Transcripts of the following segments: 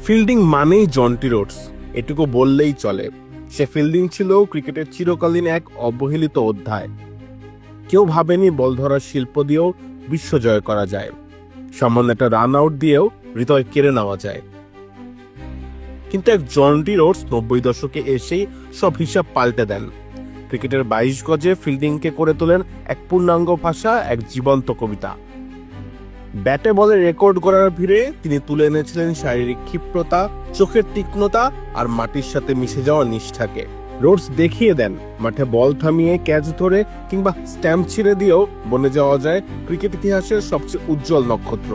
Fielding মানেই Jonty Rhodes, এটুকু বললেই চলে। সে ফিল্ডিং ছিল ক্রিকেটের চিরকালীন এক অবহেলিত অধ্যায়। কেউ ভাবেনি বল ধরার শিল্প দিয়েও বিশ্ব জয় করা যায়, সামান্য একটা রান আউট দিয়েও হৃদয় কেড়ে নেওয়া যায়। কিন্তু এক জন্টি রোডস 90 দশকে এসেই সব হিসাব পাল্টে দেন। ক্রিকেটের 22 গজে ফিল্ডিংকে করে তোলেন এক পূর্ণাঙ্গ ভাষা, এক জীবন্ত কবিতা। ব্যাটে বলে রেকর্ড করার ভিড়ে তিনি তুলে এনেছিলেন শারীরিক ক্ষিপ্রতা, চোখের তীক্ষ্ণতা আর মাটির সাথে মিশে যাওয়া নিষ্ঠাকে। রোডস দেখিয়ে দেন মাঠে বল থামিয়ে ক্যাচ ধরে কিংবা স্ট্যাম্প ছিঁড়ে দিয়েও বনে যাওয়া যায় ক্রিকেট ইতিহাসের সবচেয়ে উজ্জ্বল নক্ষত্র।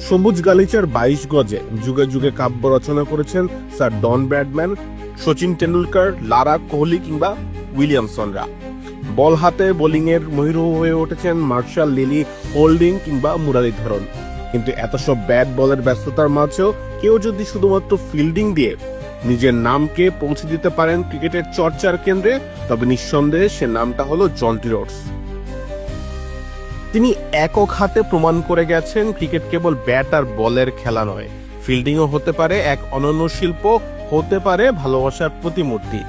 সবুজ গালিচার 22 গজে যুগে যুগে কাব্য রচনা করেছেন sir Don Bradman, Sachin Tendulkar, Lara Kohli কিংবা উইলিয়ামসনরা। বল হাতে বোলিংয়ের মহিরুহ হয়ে উঠেছেন মার্শাল, লিলি, হোল্ডিং কিংবা মুরালীধরন। কিন্তু এত সব ব্যাট বলের ব্যস্ততার মাঝেও কেউ যদি শুধুমাত্র ফিল্ডিং দিয়ে নিজের নামকে পৌঁছে দিতে পারেন ক্রিকেটের চর্চার কেন্দ্রে, তবে নিঃসন্দেহে সে নামটা হলো জন্টি রোডস। তিনি একক হাতে প্রমাণ করে গেছেন ক্রিকেট কেবল ব্যাট আর বলের খেলা নয়, ফিল্ডিংও হতে পারে এক অনন্য শিল্প, হতে পারে ভালোবাসার প্রতিমূর্তি।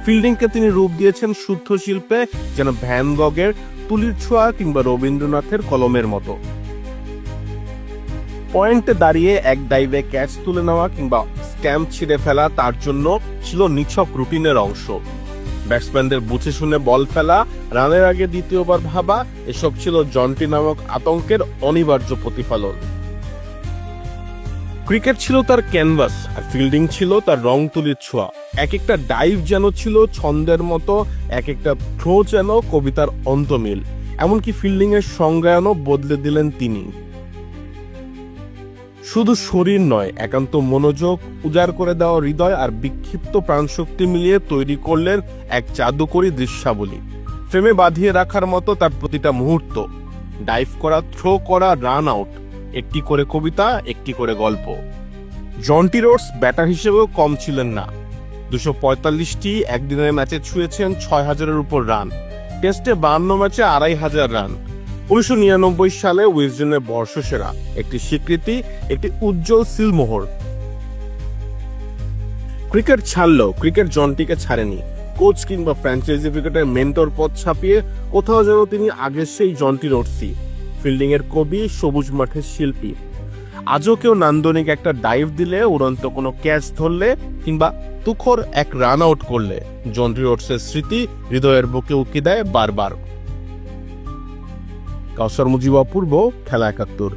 ফিল্ডিংকে তিনি রূপ দিয়েছেন শুদ্ধ শিল্পে, যেন ভ্যান গগের তুলির ছোঁয়া কিংবা রবীন্দ্রনাথের কলমের মতো। পয়েন্টে দাঁড়িয়ে এক ডাইভে ক্যাচ তুলে নেওয়া কিংবা স্ট্যাম্প ছিঁড়ে ফেলা তার জন্য ছিল নিছক রুটিনের অংশ। ব্যাটসম্যানদের বুঝে শুনে বল ফেলা, রানের আগে দ্বিতীয়বার ভাবা, এসব ছিল জন্টি নামক আতঙ্কের অনিবার্য প্রতিফলন। ক্রিকেট ছিল তার ক্যানভাস আর ফিল্ডিং ছিল তার রং তুলির ছোঁয়া। এক একটা ডাইভ যেন ছিল ছন্দের মতো, এক একটা থ্রো যেন কবিতার অন্তমিল। এমনকি ফিল্ডিং এর সংজ্ঞায়নও বদলে দিলেন তিনি। শুধু শরীর নয়, একান্ত মনোযোগ, উজাড় করে দেওয়া হৃদয় আর বিক্ষিপ্ত প্রাণশক্তি মিলিয়ে তৈরি করলেন এক জাদুকরী দৃশ্যাবলী। ফ্রেমে বাঁধিয়ে রাখার মতো তার প্রতিটা মুহূর্ত, ডাইভ করা, থ্রো করা, রান আউট, একটি করে কবিতা, একটি করে গল্প। জন্টি রোডস ব্যাটার হিসেবেও কম ছিলেন না। 245টি একদিনের ম্যাচে ছুঁয়েছেন 6000-এর উপর রান, টেস্টে 52 ম্যাচে 2500 রান। 1999 সালে উইজডেনের বর্ষসেরা, একটি স্বীকৃতি, একটি উজ্জ্বল সিলমোহর। ক্রিকেট ছাড়লেও ক্রিকেট জন্টিকে ছাড়েনি। কোচ কিংবা ফ্র্যাঞ্চাইজি ক্রিকেটের মেন্টর পদ ছাপিয়ে কোথাও যেন তিনি আগের সেই জন্টি রোডসই, ফিল্ডিং এর কবি, সবুজ মাঠের শিল্পী। আজও কেউ নান্দনিক একটা ডাইভ দিলে, উড়ন্ত কোনো ক্যাচ ধরলে কিংবা তুখোর এক রান আউট করলে জন্টি রোডসের স্মৃতি হৃদয়ের বুকে উকি দেয় বারবার। কাউসার মুজিব অপূর্ব, খেলা 71।